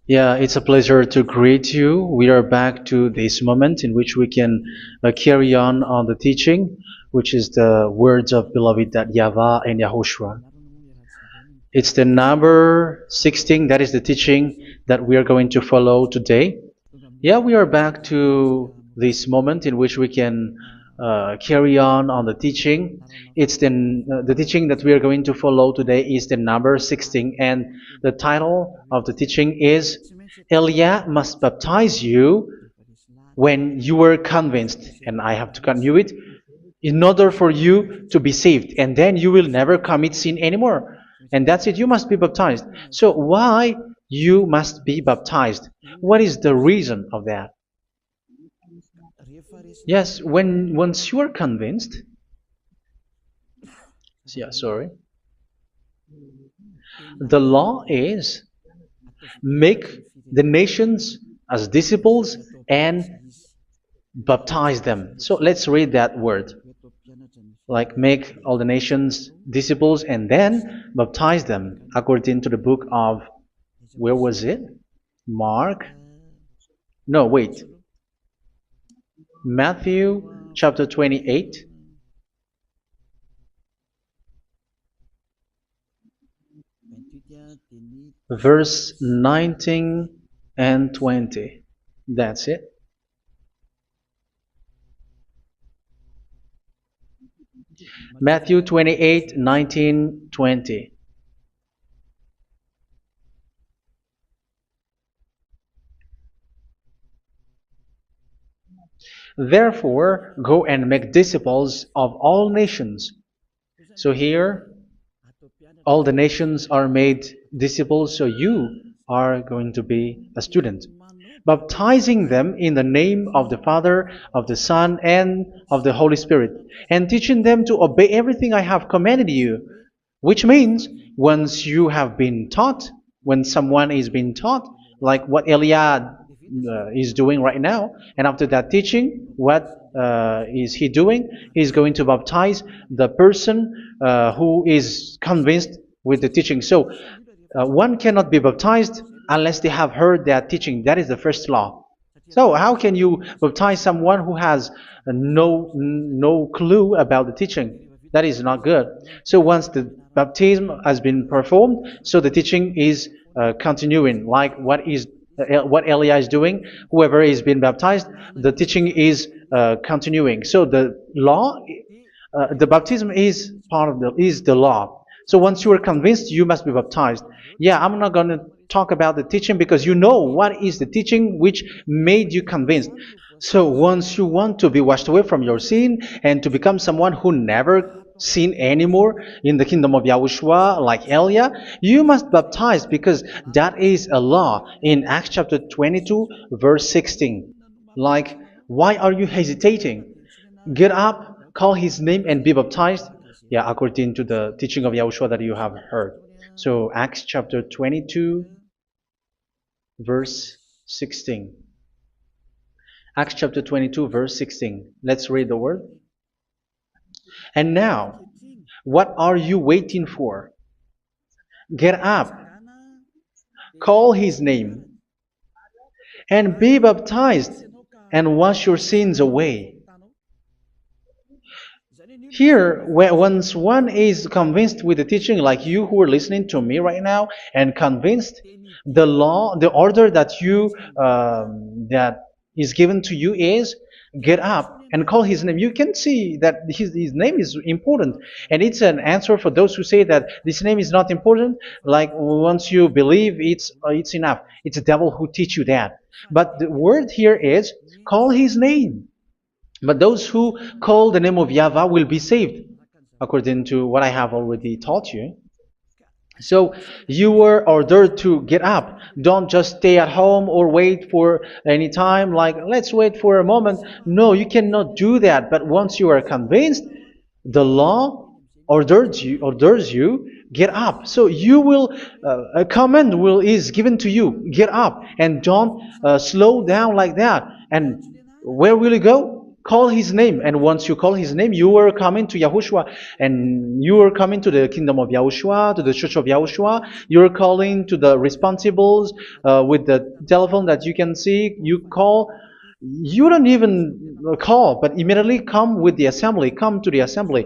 Yeah, it's a pleasure to greet you. We are back to this moment in which we can carry on the teaching, which is the words of beloved that YAHVAH and YAHOSHUA. It's the number 16, that is the teaching that we are going to follow today. Yeah, we are back to this moment in which we can carry on the teaching. It's the teaching that we are going to follow today is the number 16, and the title of the teaching is Elia must baptize you when you were convinced, and I have to continue it, in order for you to be saved, and then you will never commit sin anymore. And that's it, you must be baptized. So why you must be baptized? What is the reason of that? Yes, once you are convinced, yeah, sorry, the law is make the nations as disciples and baptize them. So let's read that word. Like make all the nations disciples and then baptize them according to the book of, where was it? Mark? No, wait. Matthew chapter 28. Verse 19 and 20. That's it. Matthew 28, 19, 20. Therefore, go and make disciples of all nations. So here, all the nations are made disciples, so you are going to be a student. Baptizing them in the name of the Father, of the Son, and of the Holy Spirit, and teaching them to obey everything I have commanded you. Which means, once you have been taught, when someone is being taught, like what Eliad is doing right now, and after that teaching, what is he doing? He's going to baptize the person who is convinced with the teaching. So, one cannot be baptized unless they have heard that teaching. That is the first law. So how can you baptize someone who has no clue about the teaching? That is not good. So once the baptism has been performed, so the teaching is continuing. Like what Elijah is doing, whoever is being baptized, the teaching is continuing. So the law, the baptism is part of the law. So once you are convinced, you must be baptized. Yeah, I'm not going to talk about the teaching because you know what is the teaching which made you convinced. So once you want to be washed away from your sin and to become someone who never sin anymore in the kingdom of YAHOSHUA like Elia, you must baptize because that is a law in Acts chapter 22 verse 16. Like, why are you hesitating? Get up, call his name and be baptized. Yeah, according to the teaching of YAHOSHUA that you have heard. So Acts chapter 22 verse 16. Acts chapter 22 verse 16. Let's read the word. And now, what are you waiting for? Get up, call his name, and be baptized, and wash your sins away. Here, once one is convinced with the teaching, like you who are listening to me right now, and convinced, the law, the order that that is given to you is get up and call his name. You can see that his name is important, and it's an answer for those who say that this name is not important. Like once you believe, it's enough. It's the devil who teach you that. But the word here is call his name. But those who call the name of YAHVAH will be saved, according to what I have already taught you. So you were ordered to get up. Don't just stay at home or wait for any time, like let's wait for a moment. No, you cannot do that. But once you are convinced, the law orders you get up. So you will a command is given to you, get up, and don't slow down like that. And where will you go? call his name. And once you call his name, you are coming to Yahushua. And you are coming to the kingdom of Yahushua, to the church of Yahushua. You are calling to the responsibles with the telephone that you can see. You call. You don't even call, but immediately come with the assembly. Come to the assembly.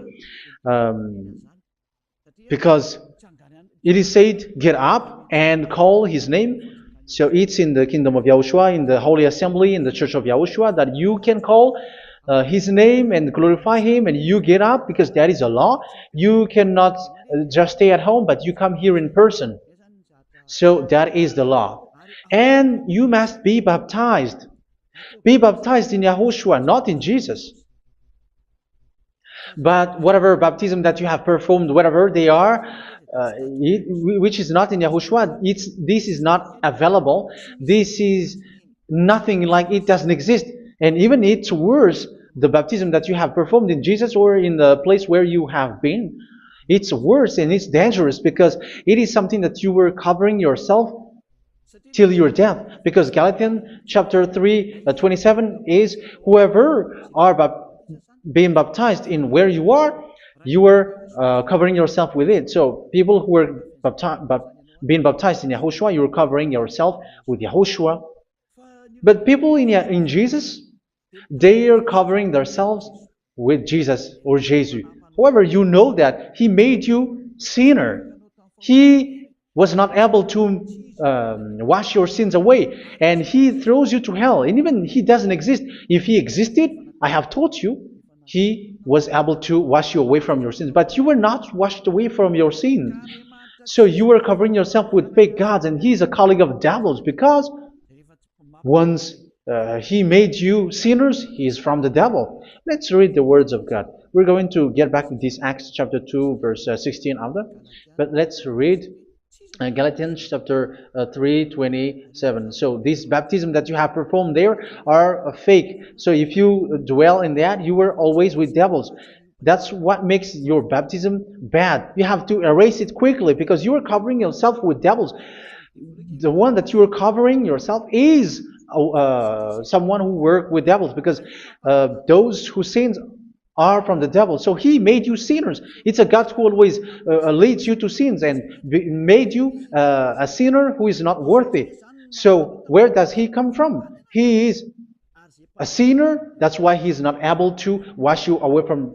Um, because it is said, get up and call his name. So it's in the kingdom of Yahushua, in the holy assembly, in the church of Yahushua, that you can call his name and glorify him, and you get up, because that is a law. You cannot just stay at home, but you come here in person. So that is the law. And you must be baptized. Be baptized in Yahushua, not in Jesus. But whatever baptism that you have performed, whatever they are, which is not in Yahushua, this is not available. This is nothing, like it doesn't exist. And even it's worse, the baptism that you have performed in Jesus or in the place where you have been. It's worse and it's dangerous, because it is something that you were covering yourself till your death. Because Galatians chapter 3, 27 is, whoever are being baptized in where you are covering yourself with it. So people who were being baptized in Yahushua, you are covering yourself with Yahushua. But people in Jesus, they are covering themselves with Jesus or Jesus. However, you know that He made you sinner. He was not able to wash your sins away, and He throws you to hell. And even He doesn't exist. If He existed, I have taught you, He was able to wash you away from your sins. But you were not washed away from your sins. So you were covering yourself with fake gods, and He is a colleague of devils, because once He made you sinners, He is from the devil. Let's read the words of God. We're going to get back to this Acts chapter 2, verse 16 after. But let's read Galatians chapter 3, 27. So this baptism that you have performed there are fake. So if you dwell in that, you were always with devils. That's what makes your baptism bad. You have to erase it quickly, because you are covering yourself with devils. The one that you are covering yourself is someone who works with devils, because those who sins are from the devil. So He made you sinners. It's a God who always leads you to sins, and made you a sinner who is not worthy. So where does He come from? He is a sinner. That's why He is not able to wash you away from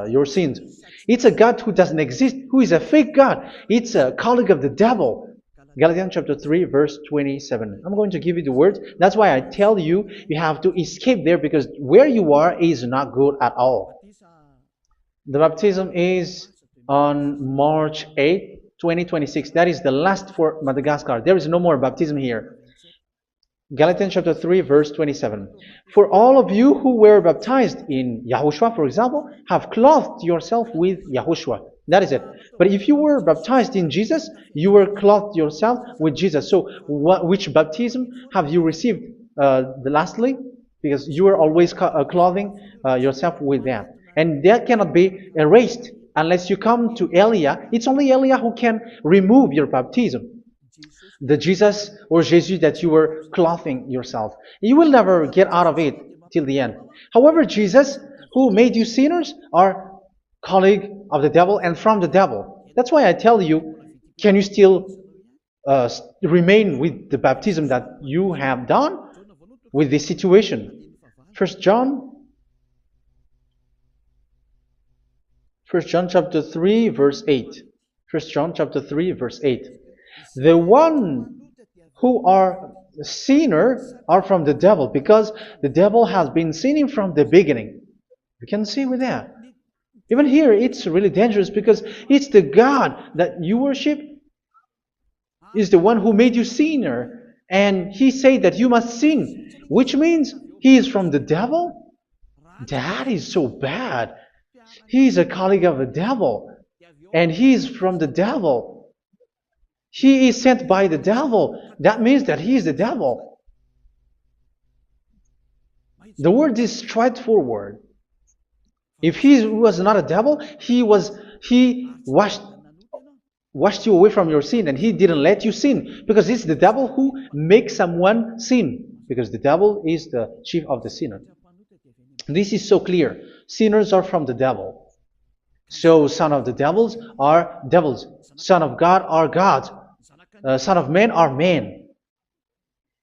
your sins. It's a God who doesn't exist, who is a fake God. It's a colleague of the devil. Galatians chapter 3, verse 27. I'm going to give you the words. That's why I tell you, you have to escape there, because where you are is not good at all. The baptism is on March 8, 2026. That is the last for Madagascar. There is no more baptism here. Galatians chapter 3, verse 27. For all of you who were baptized in Yahushua, for example, have clothed yourself with Yahushua. That is it. But if you were baptized in Jesus, you were clothed yourself with Jesus. So which baptism have you received lastly? Because you are always clothing yourself with that. And that cannot be erased unless you come to Eliah. It's only Eliah who can remove your baptism. The Jesus or Jesus that you were clothing yourself. You will never get out of it till the end. However, Jesus, who made you sinners, are colleague of the devil and from the devil. That's why I tell you, can you still remain with the baptism that you have done with this situation? First John chapter 3, verse 8. First John chapter 3, verse 8. The one who are sinner are from the devil, because the devil has been sinning from the beginning. You can see with that. Even here, it's really dangerous, because it's the God that you worship is the one who made you sinner, and He said that you must sin, which means He is from the devil. That is so bad. He is a colleague of the devil, and He is from the devil. He is sent by the devil. That means that He is the devil. The word is straightforward. If He was not a devil, He washed you away from your sin, and He didn't let you sin, because it's the devil who makes someone sin, because the devil is the chief of the sinner. This is so clear. Sinners are from the devil. So son of the devils are devils. Son of God are gods. Son of men are men.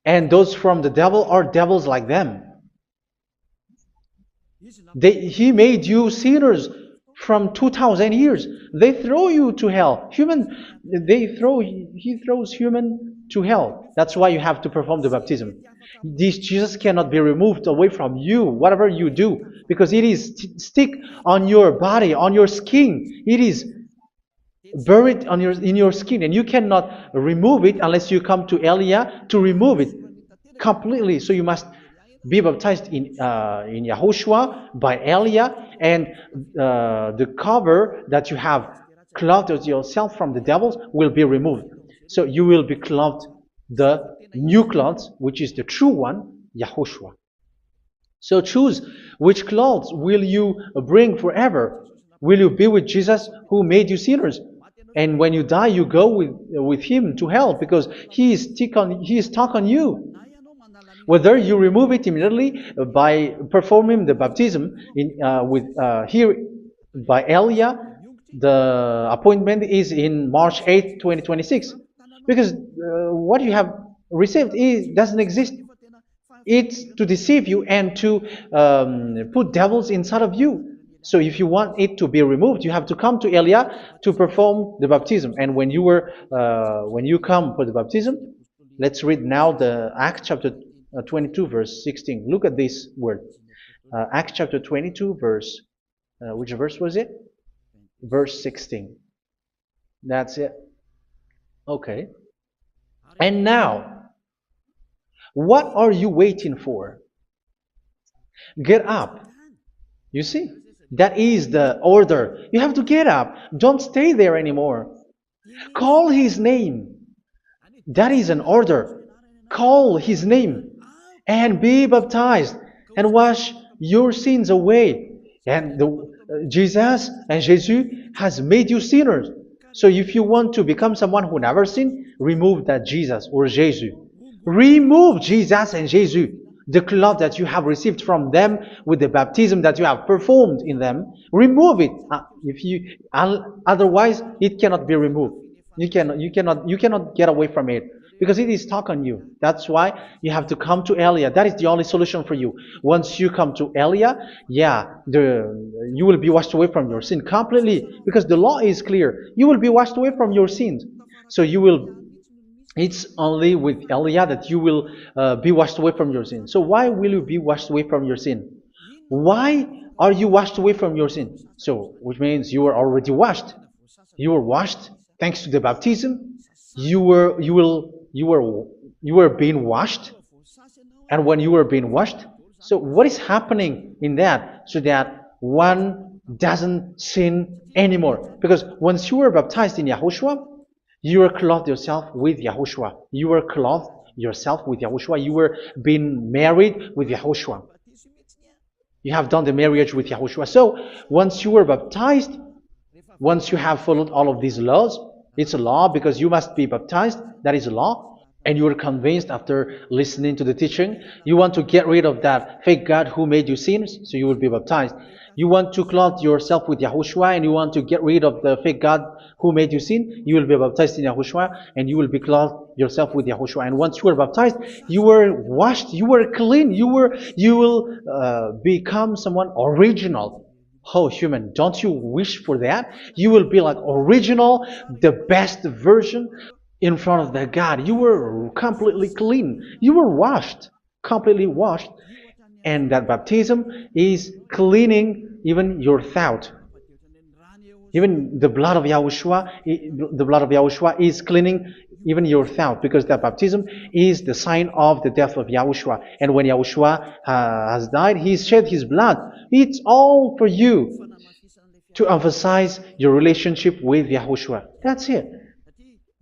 And those from the devil are devils like them. He made you sinners from 2,000 years. They throw you to hell. He throws human to hell. That's why you have to perform the baptism. This Jesus cannot be removed away from you, whatever you do, because it is stick on your body, on your skin. It is buried in your skin, and you cannot remove it unless you come to Elia to remove it completely. So you must be baptized in YAHOSHUA by Elia, and the cover that you have clothed yourself from the devils will be removed. So you will be clothed the new clothes, which is the true one, YAHOSHUA. So choose which clothes will you bring forever. Will you be with Jesus who made you sinners? And when you die, you go with him to hell because he is stuck on you. Whether you remove it immediately by performing the baptism here by Elia, the appointment is in March 8, 2026. Because what you have received doesn't exist. It's to deceive you and to put devils inside of you. So if you want it to be removed, you have to come to Elia to perform the baptism. And when you come for the baptism, let's read now the Acts chapter 22 verse 16. Look at this word. Acts chapter 22 verse, which verse was it? Verse 16. That's it. Okay. And now, what are you waiting for? Get up. You see? That is the order. You have to get up. Don't stay there anymore. Call his name. That is an order. Call his name and be baptized and wash your sins away. And Jesus has made you sinners. So if you want to become someone who never sinned, remove that Jesus or Jesus. Remove Jesus and Jesus, the cloth that you have received from them with the baptism that you have performed in them. Remove it. Otherwise, it cannot be removed. You cannot get away from it because it is stuck on you. That's why you have to come to Elia. That is the only solution for you. Once you come to Elia, you will be washed away from your sin completely because the law is clear. You will be washed away from your sins. So it's only with Elia that you will be washed away from your sin. So why will you be washed away from your sin? Why are you washed away from your sin? So, which means you were already washed. You were washed thanks to the baptism. You were being washed, and when you were being washed, so what is happening in that? So that one doesn't sin anymore. Because once you were baptized in YAHOSHUA, you were clothed yourself with YAHOSHUA. You were clothed yourself with YAHOSHUA. You were being married with YAHOSHUA. You have done the marriage with YAHOSHUA. So once you were baptized, once you have followed all of these laws, it's a law because you must be baptized. That is a law. And you are convinced after listening to the teaching. You want to get rid of that fake God who made you sinners, so you will be baptized. You want to clothe yourself with YAHOSHUA and you want to get rid of the fake God who made you sin, you will be baptized in YAHOSHUA and you will be clothed yourself with YAHOSHUA. And once you are baptized, you were washed, you were clean, you will become someone original. Oh, human, don't you wish for that? You will be like original, the best version in front of the God. You were completely clean. You were washed, completely washed. And that baptism is cleaning even your thought. Even the blood of YAHOSHUA is cleaning even your thought, because that baptism is the sign of the death of YAHOSHUA. And when YAHOSHUA has died, he shed his blood. It's all for you to emphasize your relationship with YAHOSHUA. That's it.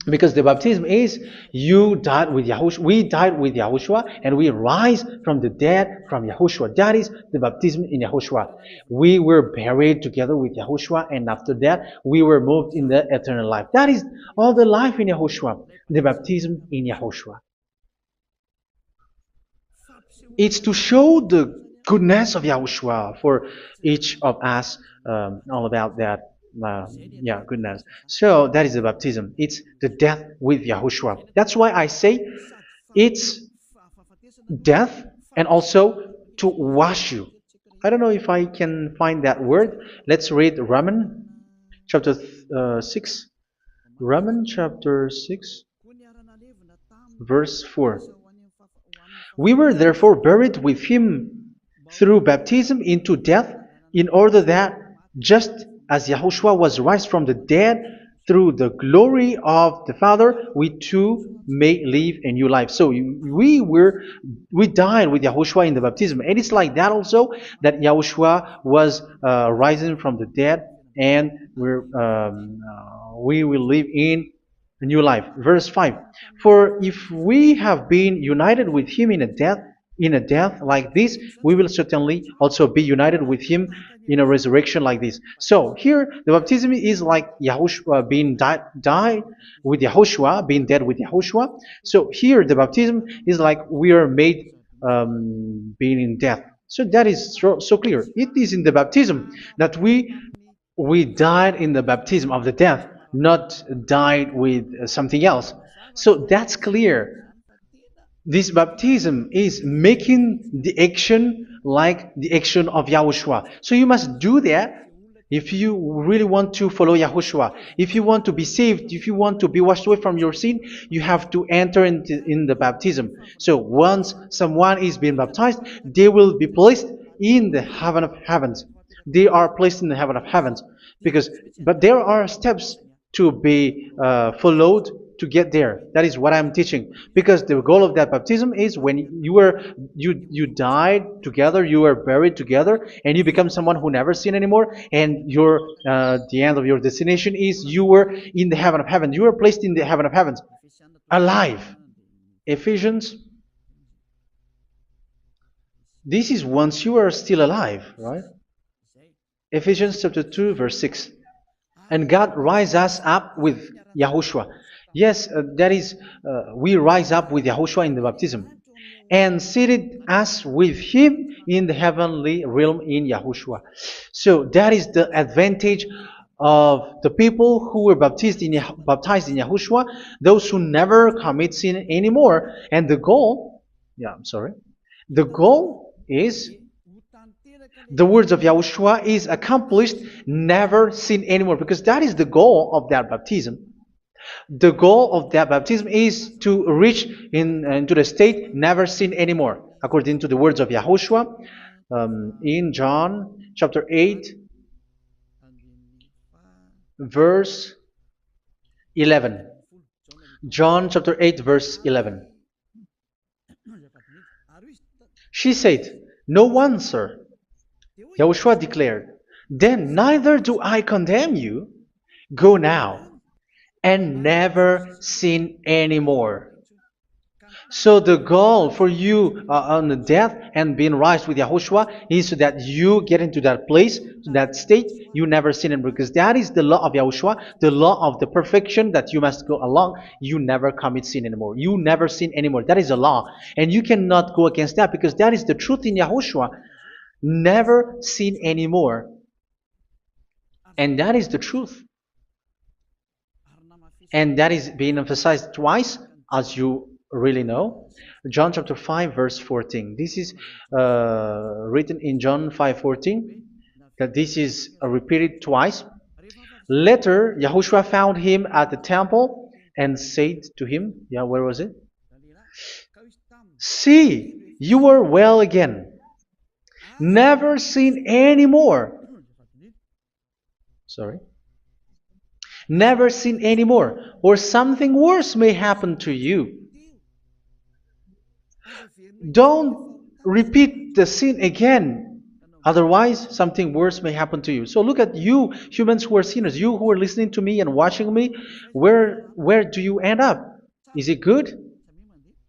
Because the baptism is you died with YAHOSHUA, we died with YAHOSHUA, and we rise from the dead from YAHOSHUA. That is the baptism in YAHOSHUA. We were buried together with YAHOSHUA, and after that we were moved in the eternal life. That is all the life in YAHOSHUA, the baptism in YAHOSHUA. It's to show the goodness of Yahushua for each of us, all about that. Uh, yeah, goodness. So that is the baptism. It's the death with Yahushua. That's why I say it's death and also to wash you. I don't know if I can find that word. Let's read Romans chapter 6. Romans chapter 6, verse 4. We were therefore buried with him through baptism into death, in order that, just as Yahushua was raised from the dead through the glory of the Father, we too may live a new life. So we died with Yahushua in the baptism, and it's like that also that Yahushua was rising from the dead, and we will live in a new life. Verse 5. For if we have been united with him in a death like this, we will certainly also be united with him in a resurrection like this. So here the baptism is like Yahushua being died with Yahushua, being dead with Yahushua. So here the baptism is like we are made being in death. So that is so clear. It is in the baptism that we died in the baptism of the death, not died with something else. So that's clear. This baptism is making the action like the action of Yahushua. So you must do that if you really want to follow Yahushua. If you want to be saved, if you want to be washed away from your sin, you have to enter in the baptism. So once someone is being baptized, they will be placed in the heaven of heavens. They are placed in the heaven of heavens, but there are steps to be followed to get there. That is what I'm teaching, because the goal of that baptism is when you died together, you were buried together, and you become someone who never sin anymore, and your the end of your destination is you were in the heaven of heaven. You were placed in the heaven of heavens, alive. Ephesians. This is once you are still alive, right? Ephesians chapter 2, verse 6. And God rise us up with Yahushua. Yes, that is, we rise up with Yahushua in the baptism. And seated us with him in the heavenly realm in Yahushua. So that is the advantage of the people who were baptized in Yahushua, those who never commit sin anymore. And the goal, the goal is the words of Yahushua is accomplished, never sin anymore, because that is the goal of that baptism. The goal of that baptism is to reach into the state never sin anymore, according to the words of Yahushua in John chapter 8, verse 11. John chapter 8, verse 11. She said, "No one, sir." Yahushua declared, "Then neither do I condemn you. Go now and never sin anymore." So the goal for you on the death and being raised with Yahushua is so that you get into that place, to that state, you never sin anymore. Because that is the law of Yahushua, the law of the perfection that you must go along. You never commit sin anymore. You never sin anymore. That is a law. And you cannot go against that, because that is the truth in Yahushua. Never sin anymore. And that is the truth. And that is being emphasized twice, as you really know. John chapter 5, verse 14. This is written in John 5:14, that this is repeated twice. Later, Yahushua found him at the temple and said to him, where was it? "See, you are well again. Never sin anymore." Never sin anymore, or something worse may happen to you. Don't repeat the sin again. Otherwise, something worse may happen to you. So look at you, humans who are sinners, you who are listening to me and watching me. Where do you end up? Is it good?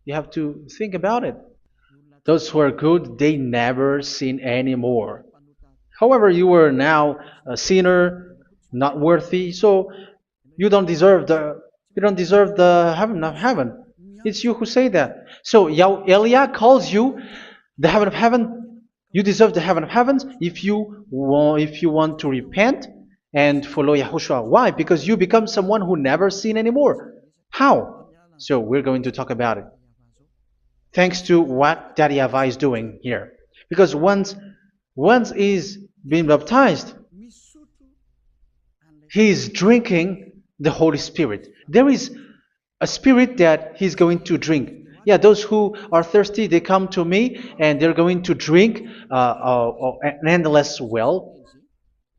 You have to think about it. Those who are good, they never sin anymore. However, you are now a sinner, not worthy, so you don't deserve the heaven of heaven. It's you who say that. So Eliah calls you the heaven of heaven. You deserve the heaven of heavens if you want to repent and follow Yahushua. Why? Because you become someone who never sin anymore. How? So we're going to talk about it. Thanks to what Daddy YAHVAH is doing here. Because once he's been baptized, he is drinking the Holy Spirit. There is a spirit that he's going to drink. Yeah, those who are thirsty, they come to me and they're going to drink an endless well.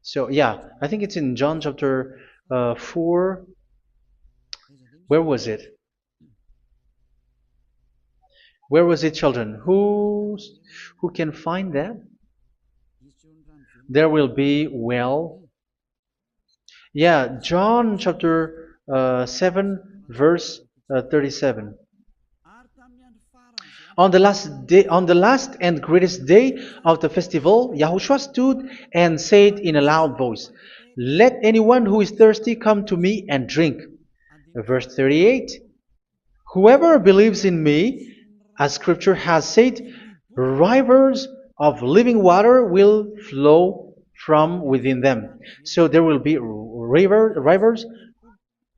So yeah, I think it's in John chapter 4. Where was it? Where was it, children? Who can find that? There will be well. Yeah, John chapter 7, verse 37. On the last and greatest day of the festival, Yahushua stood and said in a loud voice, "Let anyone who is thirsty come to me and drink." Verse 38. Whoever believes in me, as scripture has said, rivers of living water will flow from within them. So there will be rivers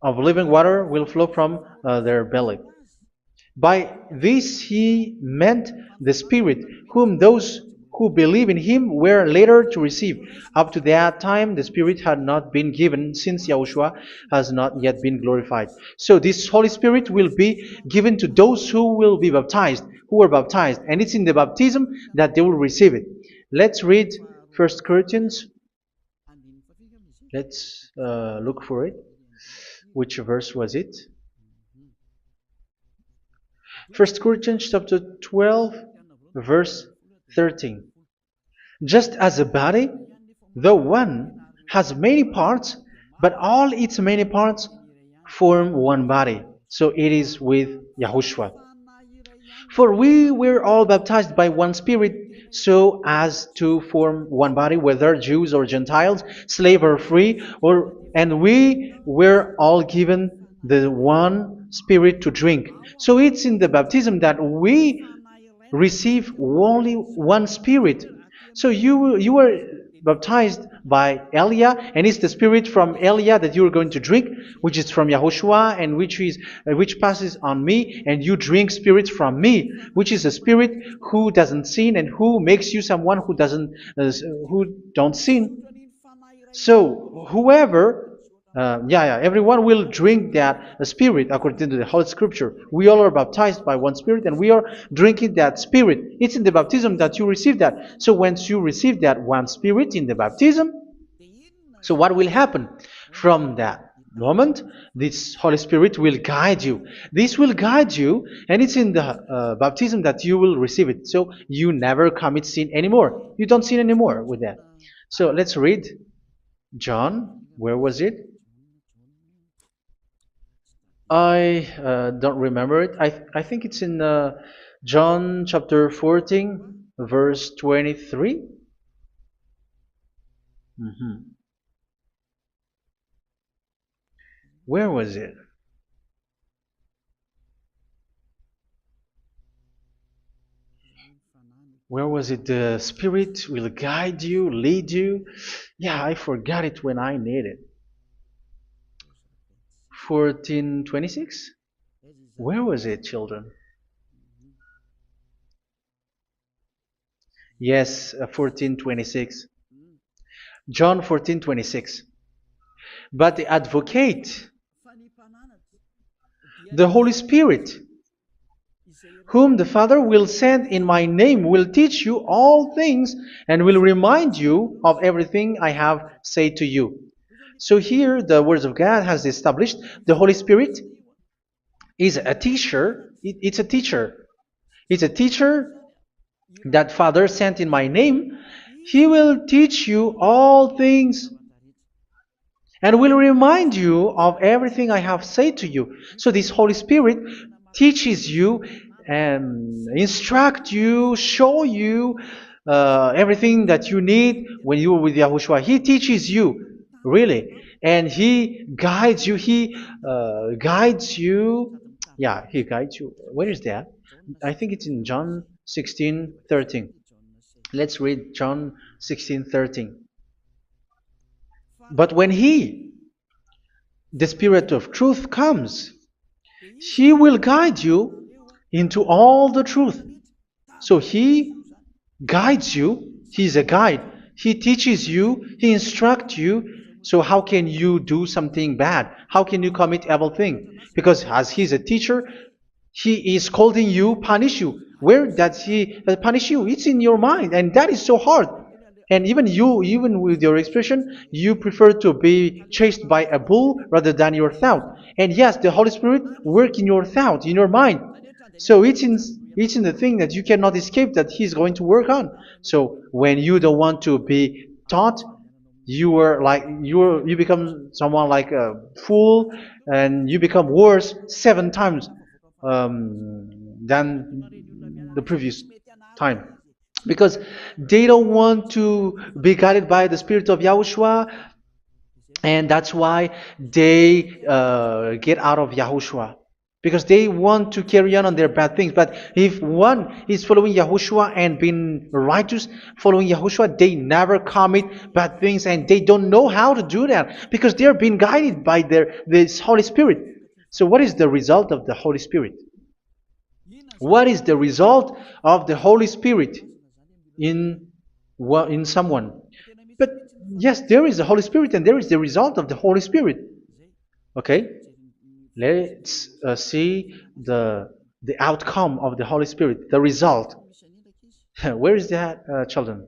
of living water will flow from their belly. By this he meant the Spirit, whom those who believe in him were later to receive. Up to that time, the Spirit had not been given, since Yahushua has not yet been glorified. So this Holy Spirit will be given to those who will be baptized, who are baptized. And it's in the baptism that they will receive it. Let's read 1 Corinthians. Let's look for it. Which verse was it? 1 Corinthians chapter 12, verse 13. Just as a body, though one, has many parts, but all its many parts form one body. So it is with Yahushua. For we were all baptized by one Spirit, so as to form one body, whether Jews or Gentiles, slave or free, and we were all given the one Spirit to drink. So it's in the baptism that we receive only one Spirit. So you were baptized by Elia, and it's the Spirit from Elia that you are going to drink, which is from Yahushua, and which passes on me, and you drink Spirit from me, which is a Spirit who doesn't sin and who makes you someone who don't sin. So whoever everyone will drink that Spirit according to the Holy Scripture. We all are baptized by one Spirit, and we are drinking that Spirit. It's in the baptism that you receive that. So once you receive that one Spirit in the baptism, so what will happen? From that moment, this Holy Spirit will guide you. This will guide you, and it's in the baptism that you will receive it. So you never commit sin anymore. You don't sin anymore with that. So let's read John. Where was it? I don't remember it. I think it's in John chapter 14, verse 23. Where was it? Where was it? The Spirit will guide you, lead you. Yeah, I forgot it when I need it. 14:26? Where was it, children? Yes, 14:26. John 14:26. But the advocate, the Holy Spirit, whom the Father will send in my name, will teach you all things and will remind you of everything I have said to you. So here the words of God has established the Holy Spirit is a teacher. It's a teacher. It's a teacher that Father sent in my name. He will teach you all things and will remind you of everything I have said to you. So this Holy Spirit teaches you and instruct you, show you everything that you need when you are with Yahushua. He teaches you, really. And He guides you. He guides you. Yeah, He guides you. Where is that? I think it's in John 16:13. Let's read John 16:13. But when He, the Spirit of truth, comes, He will guide you into all the truth. So He guides you. He's a guide. He teaches you. He instructs you. So how can you do something bad? How can you commit evil thing? Because as He's a teacher, He is scolding you, punish you. Where does He punish you? It's in your mind, and that is so hard. And even you, even with your expression, you prefer to be chased by a bull rather than your thought. And yes, the Holy Spirit work in your thought, in your mind. So it's in the thing that you cannot escape that He's going to work on. So when you don't want to be taught, you become someone like a fool, and you become worse 7 times than the previous time, because they don't want to be guided by the Spirit of Yahushua, and that's why they get out of Yahushua, because they want to carry on their bad things. But if one is following Yahushua and being righteous, following Yahushua, they never commit bad things, and they don't know how to do that because they are being guided by this Holy Spirit. So what is the result of the Holy Spirit? What is the result of the Holy Spirit in in someone? But yes, there is the Holy Spirit, and there is the result of the Holy Spirit. Okay, let's see the outcome of the Holy Spirit, the result. Where is that, children?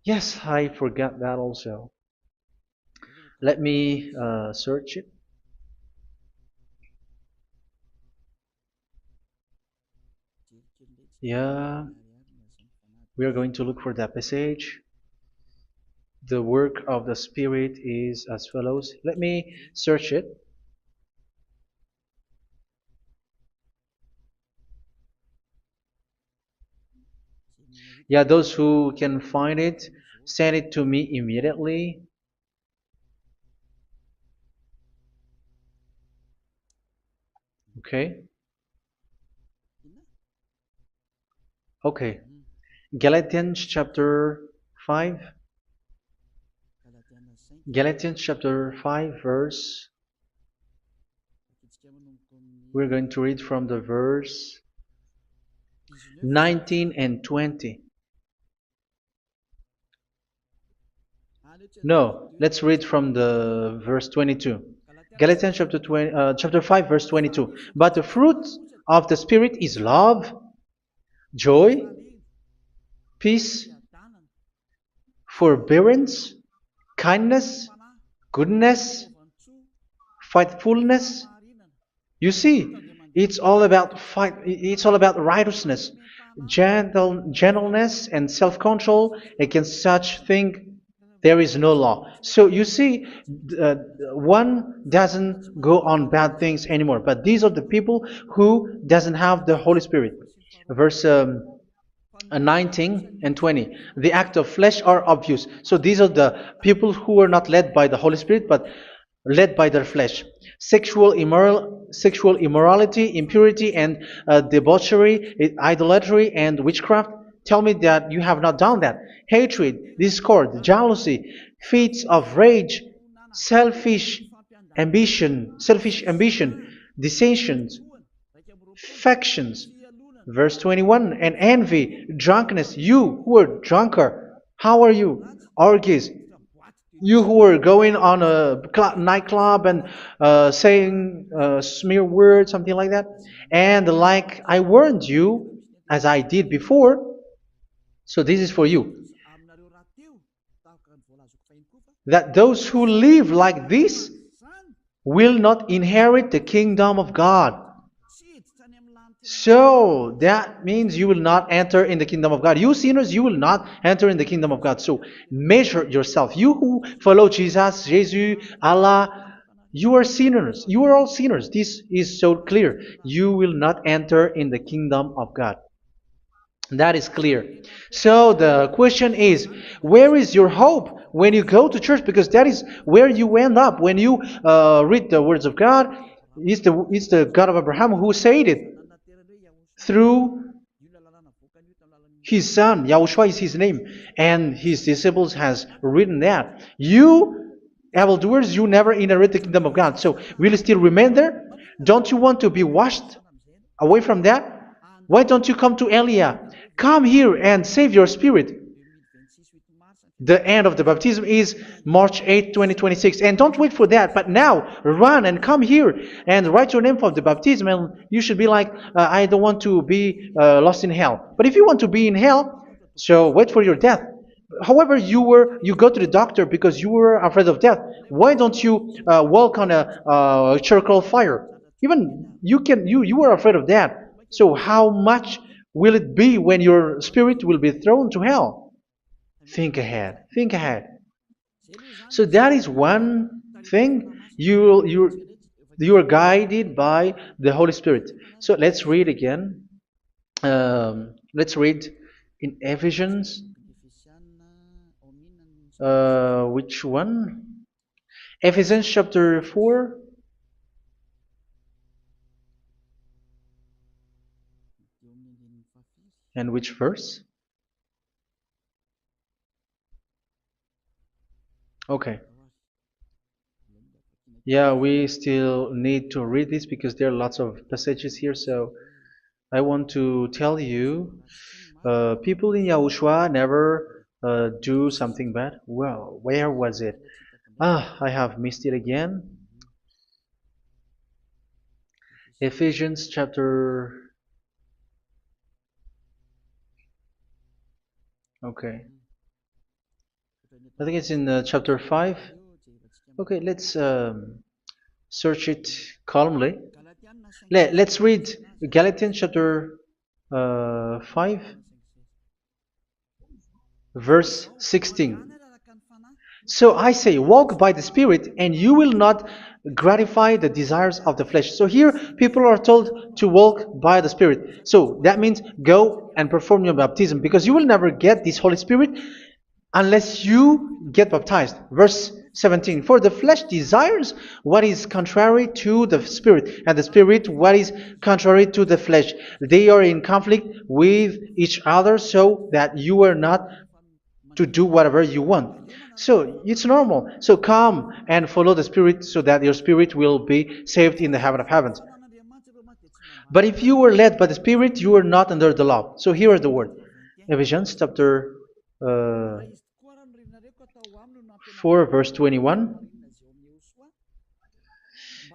Yes, I forgot that also. Let me search it. Yeah, we are going to look for that passage. The work of the Spirit is as follows. Let me search it. Yeah, those who can find it, send it to me immediately. Okay. Okay. Galatians chapter 5. Galatians chapter 5 verse. We're going to read from the verse 19 and 20. No, let's read from the verse 22. Galatians chapter 5 verse 22. But the fruit of the Spirit is love, joy, peace, forbearance, kindness, goodness, faithfulness. You see, it's all about fight. It's all about righteousness, gentleness, and self-control. Against such thing, there is no law. So you see, uh, one doesn't go on bad things anymore. But these are the people who doesn't have the Holy Spirit. Verse 19 and 20. The act of flesh are obvious. So these are the people who are not led by the Holy Spirit, but led by their flesh. Sexual immorality, impurity, and debauchery, idolatry, and witchcraft. Tell me that you have not done that. Hatred, discord, jealousy, fits of rage, selfish ambition, dissensions, factions. Verse 21, and envy, drunkenness. You who are drunkard, how are you? Orgies. You who are going on a nightclub and saying smear words, something like that. And like I warned you, as I did before, so this is for you, that those who live like this will not inherit the kingdom of God. So that means you will not enter in the kingdom of God. You sinners, you will not enter in the kingdom of God. So measure yourself. You who follow Jesus, Allah, you are sinners. You are all sinners. This is so clear. You will not enter in the kingdom of God. That is clear. So the question is, where is your hope when you go to church? Because that is where you end up when you read the words of God. It's the God of Abraham who said it through His son, Yahushua is his name, and his disciples has written that. You, evildoers, you never inherit the kingdom of God. So will you still remain there? Don't you want to be washed away from that? Why don't you come to Elia? Come here and save your spirit. The end of the baptism is March 8th, 2026. And don't wait for that, but now run and come here and write your name for the baptism. And you should be like, I don't want to be lost in hell. But if you want to be in hell, so wait for your death. However, you go to the doctor because you were afraid of death. Why don't you walk on a charcoal fire? Even you were afraid of that. So how much will it be when your spirit will be thrown to hell? Think ahead. Think ahead. So that is one thing. You are guided by the Holy Spirit. So let's read again. Let's read in Ephesians. Which one? Ephesians chapter 4. And which verse? Okay. Yeah, we still need to read this because there are lots of passages here. So I want to tell you, people in Yahushua never do something bad. Well, where was it? I have missed it again. Ephesians chapter. Okay. I think it's in chapter 5. Okay, let's search it calmly. Let's read Galatians chapter 5, verse 16. So I say, walk by the Spirit, and you will not gratify the desires of the flesh. So here, people are told to walk by the Spirit. So that means go and perform your baptism, because you will never get this Holy Spirit unless you get baptized. Verse 17. For the flesh desires what is contrary to the Spirit, and the Spirit what is contrary to the flesh. They are in conflict with each other, so that you are not to do whatever you want. So it's normal. So come and follow the Spirit so that your spirit will be saved in the heaven of heavens. But if you were led by the Spirit, you are not under the law. So here is the word. Ephesians chapter 4 verse 21.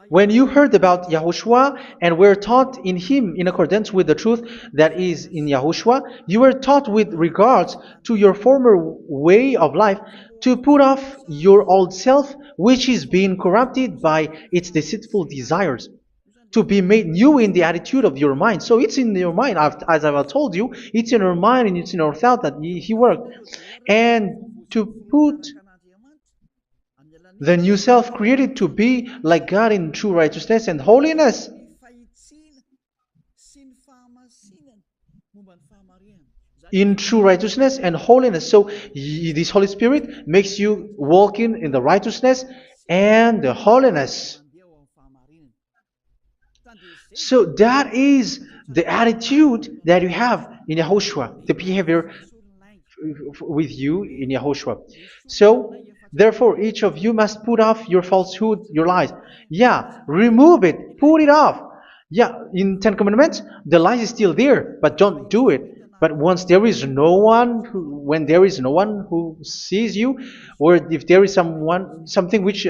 When you heard about Yahushua and were taught in him in accordance with the truth that is in Yahushua, you were taught with regards to your former way of life to put off your old self, which is being corrupted by its deceitful desires, to be made new in the attitude of your mind. So it's in your mind, as I've told you, it's in your mind and it's in your thought that he worked. And to put the new self created to be like God in true righteousness and holiness. In true righteousness and holiness. So this Holy Spirit makes you walk in the righteousness and the holiness. So that is the attitude that you have in Yahushua, the behavior with you in Yahushua. So therefore, each of you must put off your falsehood, your lies. Yeah, remove it, put it off. Yeah, in Ten Commandments, the lies is still there, but don't do it. But once there is no one, when there is no one who sees you, or if there is something which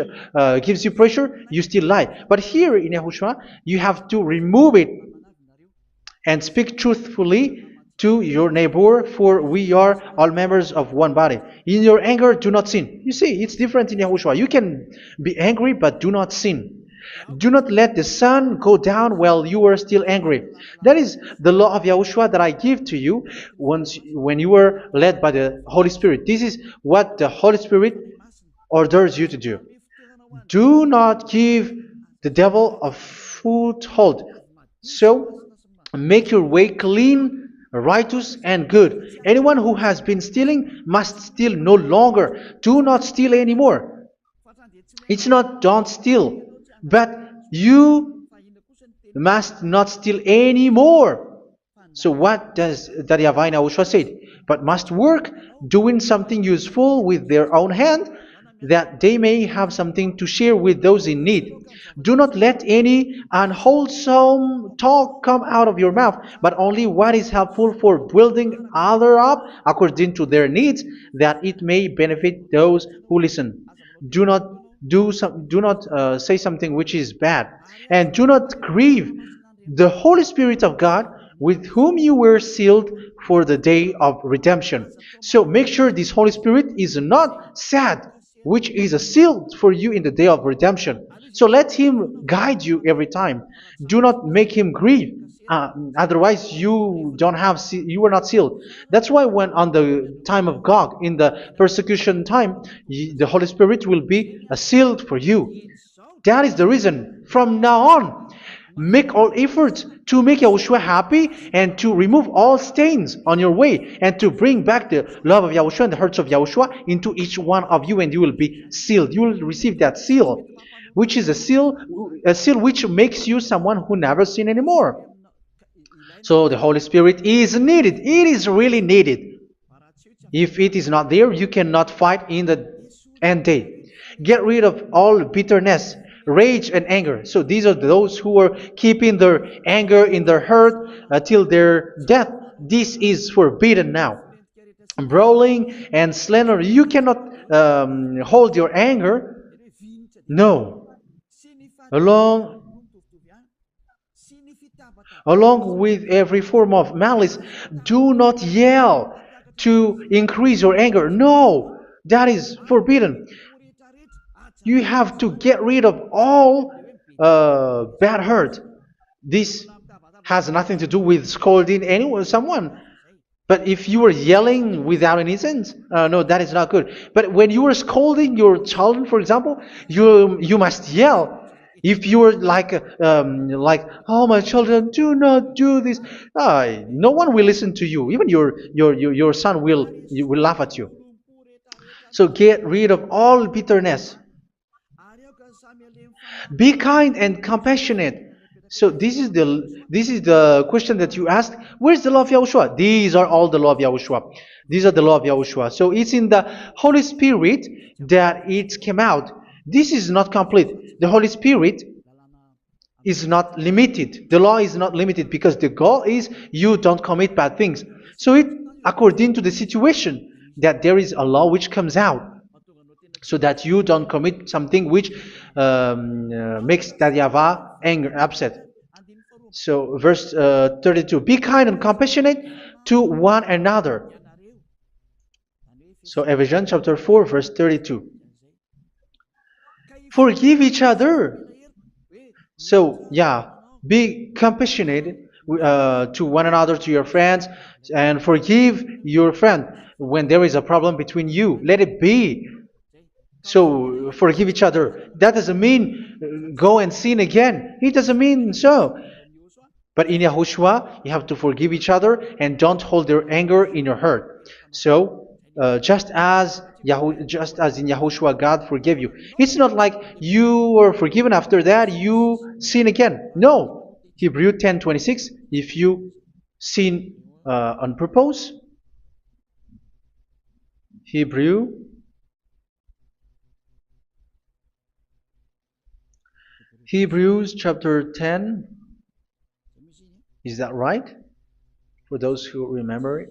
gives you pressure, you still lie. But here in Yahushua, you have to remove it and speak truthfully to your neighbor, for we are all members of one body. In your anger, do not sin. You see, it's different in Yahushua. You can be angry, but do not sin. Do not let the sun go down while you are still angry. That is the law of Yahushua that I give to you when you were led by the Holy Spirit. This is what the Holy Spirit orders you to do. Do not give the devil a foothold. So, make your way clean, righteous, and good. Anyone who has been stealing must steal no longer. Do not steal anymore. It's not don't steal, but you must not steal anymore. So what does the YAHVAH in YAHOSHUA say? But must work doing something useful with their own hand, that they may have something to share with those in need. Do not let any unwholesome talk come out of your mouth, but only what is helpful for building other up according to their needs, that it may benefit those who listen. Do not do not say something which is bad, and do not grieve the Holy Spirit of God, with whom you were sealed for the day of redemption. So make sure this Holy Spirit is not sad, which is a seal for you in the day of redemption. So let Him guide you every time. Do not make Him grieve. Otherwise, you were not sealed. That's why when on the time of God, in the persecution time, the Holy Spirit will be a sealed for you. That is the reason. From now on, make all efforts to make Yahushua happy and to remove all stains on your way and to bring back the love of Yahushua and the hearts of Yahushua into each one of you, and you will be sealed. You will receive that seal, which is a seal which makes you someone who never sin anymore. So the Holy Spirit is needed. It is really needed. If it is not there, you cannot fight in the end day. Get rid of all bitterness, rage, and anger. So these are those who are keeping their anger in their heart till their death. This is forbidden now. Brawling and slander. You cannot hold your anger. No. Along Along with every form of malice, do not yell to increase your anger. No, that is forbidden. You have to get rid of all bad hurt. This has nothing to do with scolding anyone, someone. But if you are yelling without any sense, no, that is not good. But when you are scolding your children, for example, you must yell. If you are like, oh my children, do not do this, no one will listen to you. Even your son will laugh at you. So get rid of all bitterness. Be kind and compassionate. So this is the question that you asked. Where's the law of Yahushua? These are all the law of Yahushua. These are the law of Yahushua. So it's in the Holy Spirit that it came out. This is not complete. The Holy Spirit is not limited. The law is not limited because the goal is you don't commit bad things. So it according to the situation that there is a law which comes out, so that you don't commit something which makes that YAHVAH angry, upset. So verse 32, be kind and compassionate to one another. So Ephesians chapter 4 verse 32. Forgive each other. So yeah, be compassionate to one another, to your friends, and forgive your friend when there is a problem between you. Let it be. So forgive each other. That doesn't mean go and sin again. It doesn't mean so. But in Yahushua, you have to forgive each other and don't hold their anger in your heart. So just as in Yahushua, God forgave you. It's not like you were forgiven after that you sin again. No. Hebrew 10:26. If you sin on purpose, Hebrews chapter 10. Is that right? For those who remember it?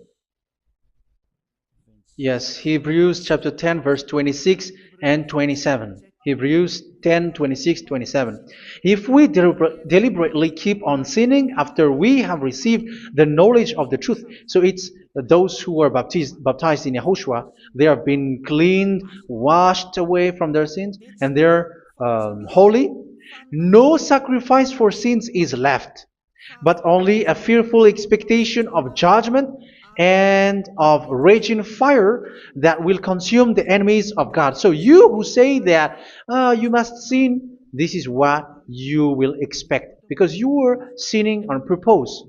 Yes, Hebrews chapter 10 verse 26 and 27. Hebrews 10, 26, 27. If we deliberately keep on sinning after we have received the knowledge of the truth, so it's those who are baptized in Yahushua, they have been cleaned, washed away from their sins, and they're holy. No sacrifice for sins is left, but only a fearful expectation of judgment and of raging fire that will consume the enemies of God. So you who say that you must sin, this is what you will expect, because you were sinning on purpose.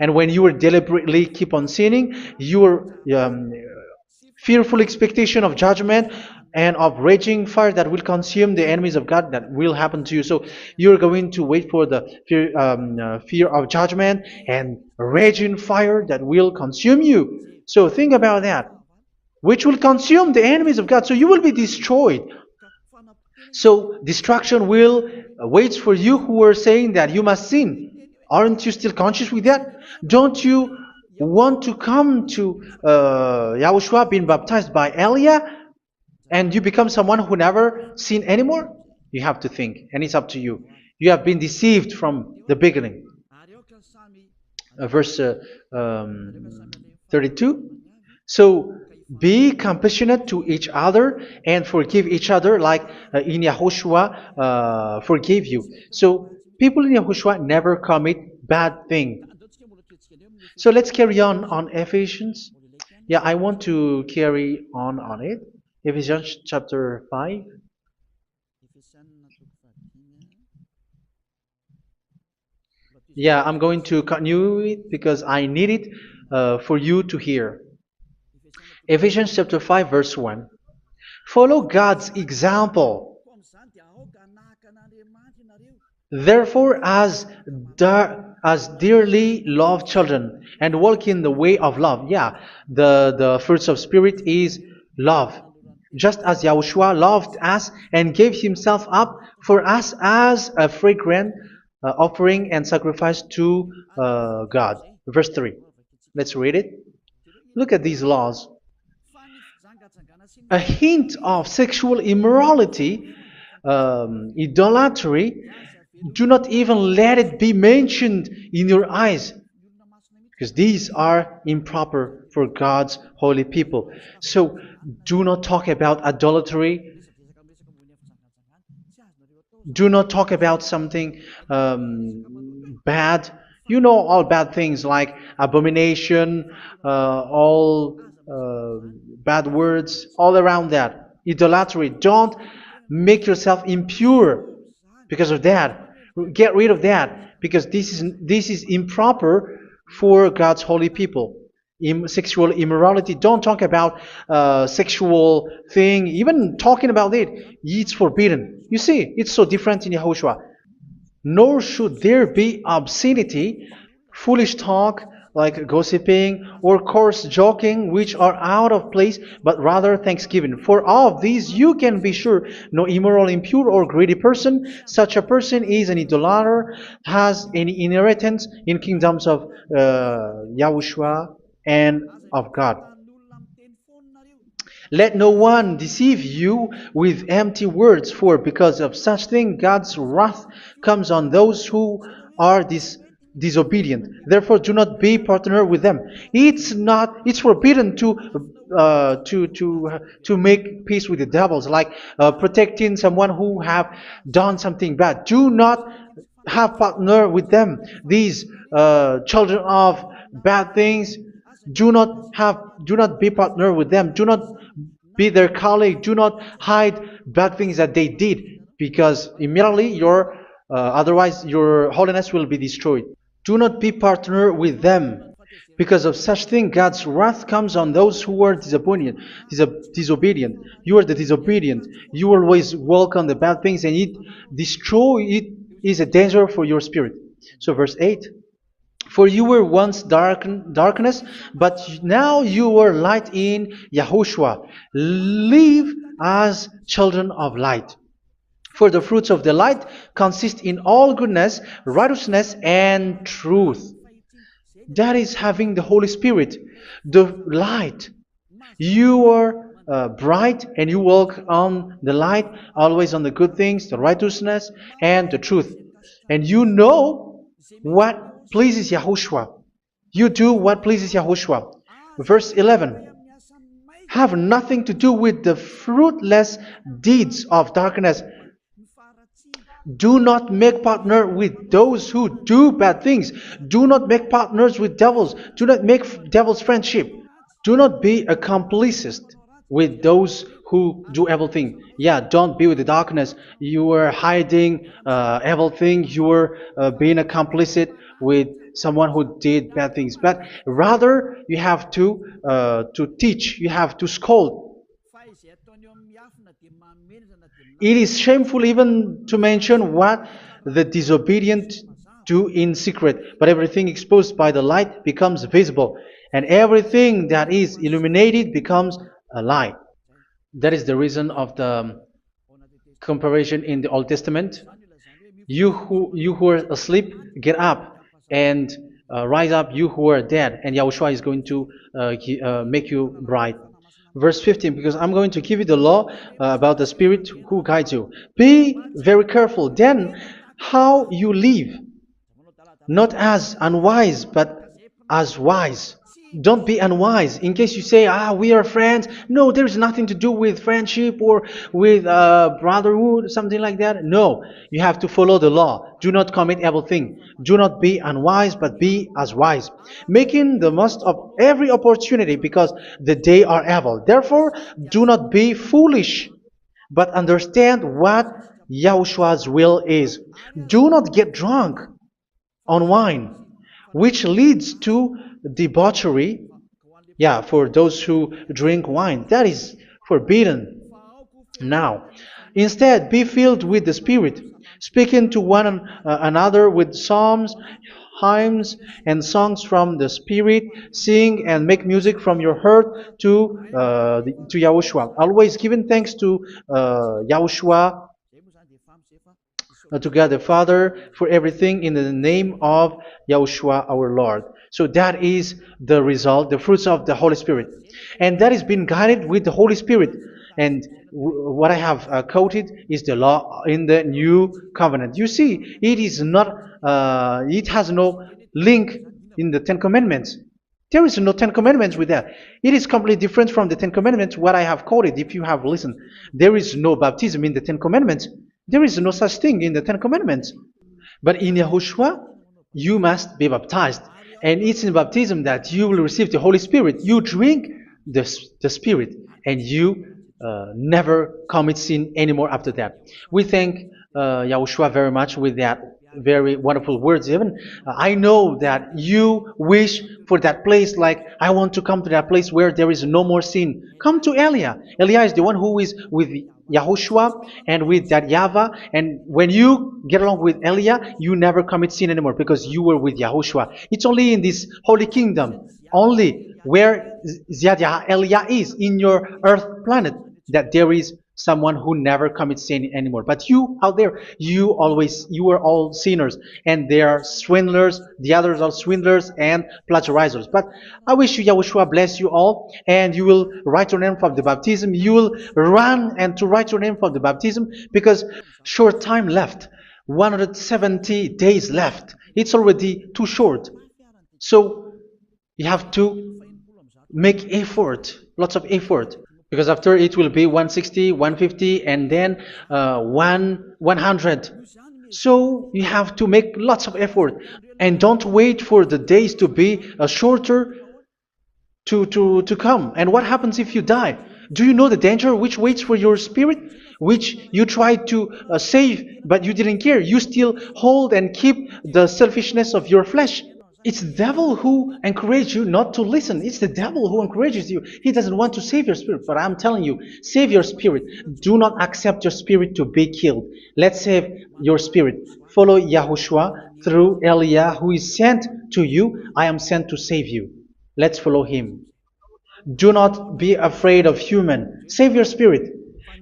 And when you were deliberately keep on sinning, your fearful expectation of judgment and of raging fire that will consume the enemies of God that will happen to you. So you're going to wait for the fear of judgment and raging fire that will consume you. So think about that, which will consume the enemies of God. So you will be destroyed. So destruction will wait for you who are saying that you must sin. Aren't you still conscious with that? Don't you want to come to Yahushua being baptized by Elia and you become someone who never sin anymore? You have to think, and it's up to you. You have been deceived from the beginning. Verse 32. So be compassionate to each other and forgive each other like in Yahushua forgave you. So people in Yahushua never commit bad thing. So let's carry on Ephesians. Yeah, I want to carry on it. Ephesians chapter 5. Yeah, I'm going to continue it because I need it for you to hear. Ephesians chapter 5 verse 1. Follow God's example. Therefore, as dearly loved children, and walk in the way of love. Yeah, the fruits of spirit is love. Just as Yahushua loved us and gave himself up for us as a fragrant offering and sacrifice to God. Verse 3. Let's read it. Look at these laws. A hint of sexual immorality, idolatry, do not even let it be mentioned in your eyes, because these are improper for God's holy people. So do not talk about idolatry. Do not talk about something bad. You know all bad things like abomination, all bad words, all around that. Idolatry. Don't make yourself impure because of that. Get rid of that because this is improper for God's holy people. Sexual immorality. Don't talk about sexual thing. Even talking about it, it's forbidden. You see, it's so different in Yahushua. Nor should there be obscenity, foolish talk like gossiping or coarse joking, which are out of place, but rather thanksgiving. For of these you can be sure: no immoral, impure, or greedy person, such a person is an idolater, has any inheritance in kingdoms of Yahushua and of God. Let no one deceive you with empty words, for because of such thing God's wrath comes on those who are disobedient. Therefore, do not be partner with them. It's forbidden to make peace with the devils, like protecting someone who have done something bad. Do not have partner with them. These children of bad things, do not be partner with them. Do not be their colleague. Do not hide bad things that they did, because immediately otherwise your holiness will be destroyed. Do not be partner with them. Because of such thing, God's wrath comes on those who are disobedient. You are the disobedient. You always walk on the bad things, and it is a danger for your spirit. So verse 8. For you were once darkness, but now you are light in Yahushua. Live as children of light. For the fruits of the light consist in all goodness, righteousness, and truth. That is having the Holy Spirit, the light. You are bright and you walk on the light, always on the good things, the righteousness, and the truth. And you know what pleases Yahushua. You do what pleases Yahushua. Verse 11. Have nothing to do with the fruitless deeds of darkness. Do not make partner with those who do bad things. Do not make partners with devils. Do not make devils friendship. Do not be accomplices with those who do evil thing. Yeah, don't be with the darkness. You are hiding evil thing. You are being a complicit with someone who did bad things. But rather, you have to teach. You have to scold. It is shameful even to mention what the disobedient do in secret, but everything exposed by the light becomes visible, and everything that is illuminated becomes a light. That is the reason of the comparison in the Old Testament. You who are asleep, get up and rise up, you who are dead, and Yahushua is going to make you bright. Verse 15, because I'm going to give you the law about the Spirit who guides you. Be very careful then how you live, not as unwise, but as wise. Don't be unwise. In case you say, we are friends. No, there's nothing to do with friendship or with brotherhood, something like that. No, you have to follow the law. Do not commit evil thing. Do not be unwise, but be as wise, making the most of every opportunity, because the day are evil. Therefore, do not be foolish, but understand what Yahushua's will is. Do not get drunk on wine, which leads to debauchery. Yeah, for those who drink wine, that is forbidden now. Instead, be filled with the Spirit, speaking to one another with psalms, hymns, and songs from the Spirit. Sing and make music from your heart to Yahushua. Always giving thanks to Yahushua, to God the Father, for everything in the name of Yahushua our Lord. So that is the result, the fruits of the Holy Spirit. And that is being guided with the Holy Spirit. And what I have quoted is the law in the new covenant. You see, it is not, it has no link in the Ten Commandments. There is no Ten Commandments with that. It is completely different from the Ten Commandments, what I have quoted, if you have listened. There is no baptism in the Ten Commandments. There is no such thing in the Ten Commandments. But in Yahushua, you must be baptized. And it's in baptism that you will receive the Holy Spirit. You drink the Spirit, and you never commit sin anymore after that. We thank Yahushua very much with that very wonderful words. Even I know that you wish for that place, like I want to come to that place where there is no more sin. Come to Elia. Elia is the one who is with Yahushua and with that YAHVAH. And when you get along with Elia, you never commit sin anymore because you were with Yahushua. It's only in this holy kingdom, only where Ziad Elia is, in your earth planet, that there is someone who never commits sin anymore. But you out there, you are all sinners, and they are swindlers. The others are swindlers and plagiarizers. But I wish you, Yahushua, bless you all, and you will write your name for the baptism. You will run and to write your name for the baptism, because short time left, 170 days left. It's already too short. So you have to make effort, lots of effort, because after it will be 160, 150, and then 100. So you have to make lots of effort, and don't wait for the days to be shorter to come. And what happens if you die? Do you know the danger which waits for your spirit, which you tried to save, but you didn't care? You still hold and keep the selfishness of your flesh. It's the devil who encourages you not to listen. It's the devil who encourages you. He doesn't want to save your spirit. But I'm telling you, save your spirit. Do not accept your spirit to be killed. Let's save your spirit. Follow Yahushua through Elia, who is sent to you. I am sent to save you. Let's follow him. Do not be afraid of human. Save your spirit.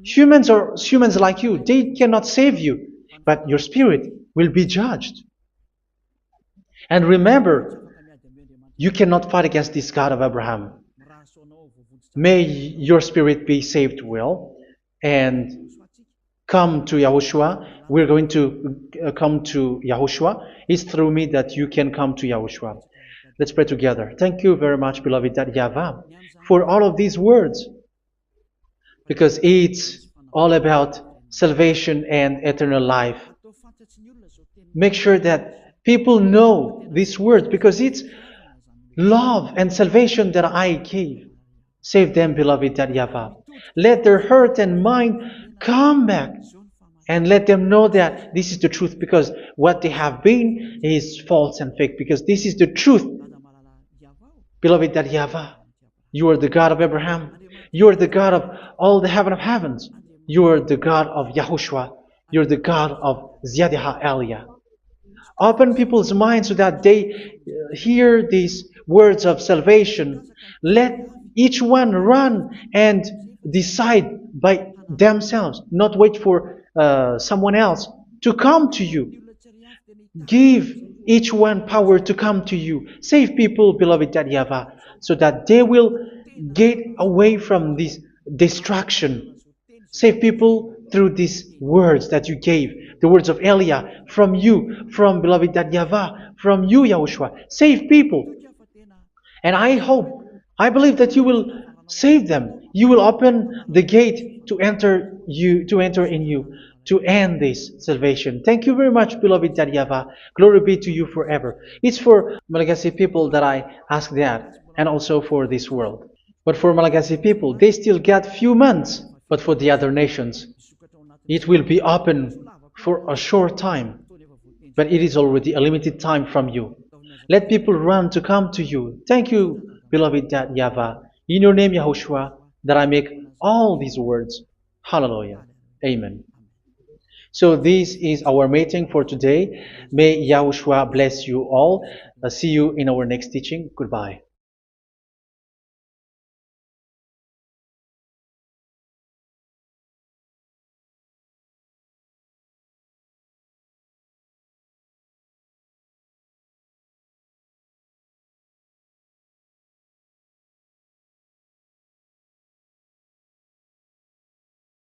Humans are humans like you. They cannot save you. But your spirit will be judged. And remember, you cannot fight against this God of Abraham. May your spirit be saved well and come to Yahushua. We're going to come to Yahushua. It's through me that you can come to Yahushua. Let's pray together. Thank you very much, beloved YAHVAH, for all of these words, because it's all about salvation and eternal life. Make sure that people know these words, because it's love and salvation that I gave. Save them, beloved YAHVAH. Let their heart and mind come back, and let them know that this is the truth, because what they have been is false and fake, because this is the truth. Beloved YAHVAH, you are the God of Abraham. You are the God of all the heaven of heavens. You're the God of Yahushua. You're the God of Ziyadha Aliyah. Open people's minds so that they hear these words of salvation. Let each one run and decide by themselves, not wait for someone else to come to you. Give each one power to come to you. Save people, beloved Yahavah, so that they will get away from this destruction. Save people through these words that you gave, the words of Elia, from you, from beloved Yahavah, from you, Yahushua. Save people. And I hope, I believe that you will save them. You will open the gate to enter in you, to end this salvation. Thank you very much, beloved Yahavah. Glory be to you forever. It's for Malagasy people that I ask that, and also for this world. But for Malagasy people, they still get few months. But for the other nations, it will be open for a short time. But it is already a limited time from you. Let people run to come to you. Thank you, beloved Yahavah. In your name, Yahushua, that I make all these words. Hallelujah. Amen. So this is our meeting for today. May Yahushua bless you all. See you in our next teaching. Goodbye.